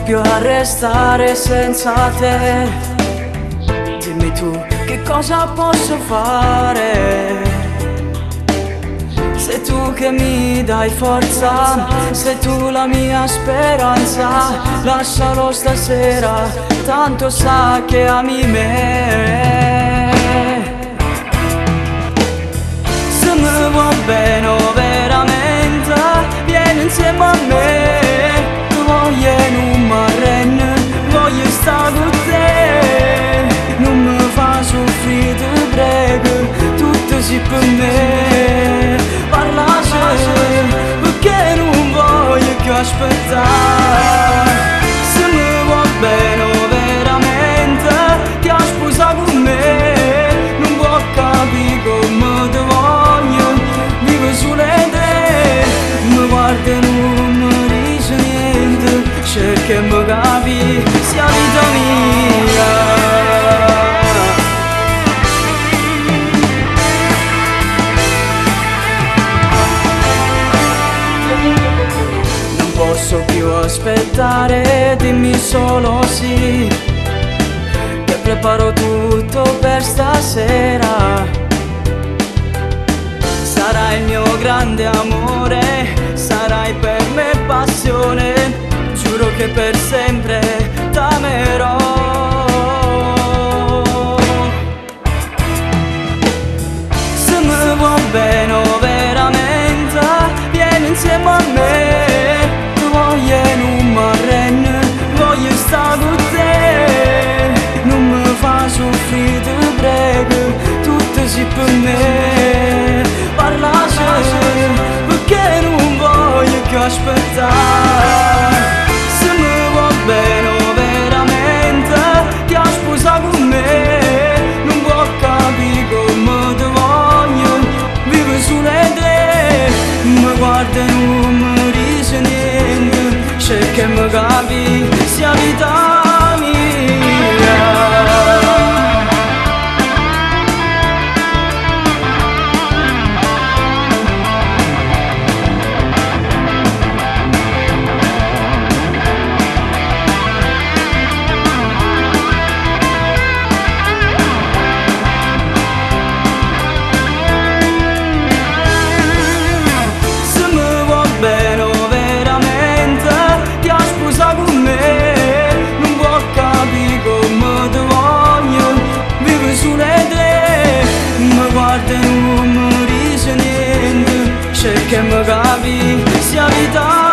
più a restare senza te. Dimmi tu che cosa posso fare. Sei tu che mi dai forza, sei tu la mia speranza. Lascialo stasera, tanto sa che ami me. Se mi vuoi bene veramente, vieni insieme a me. Tu voglio non mi arrendo, voglio stare con te. Non mi fa soffrire, ti prego, tutto si per me. Parlaci, perché non voglio più aspettare. Se mi vuoi bene veramente, ti sposa con me. Non può capire come ti voglio, vivo solo in te. Mi guarda e non mi dice niente, cerca e mi capi, sia vita mia. Non posso più aspettare, dimmi solo sì, che preparo tutto per stasera. Sarai il mio grande amore, sarai per me passione, giuro che per sempre t'amerò. Se mi vuoi bene veramente, vieni insieme a me. Voglio non mi arrendo, voglio stare con te. Non mi fa soffrire, ti prego, tutto si per me. Parlaci, perché non voglio più aspettare. Se mi vuoi bene veramente, ti sposa con me. Non può capire come ti voglio, vivo solo in te. Mi guarda e non mi dice niente, cerca e mi capi, sia vita mia. Guarda e non mi dice niente, cerca e mi capi, sia vita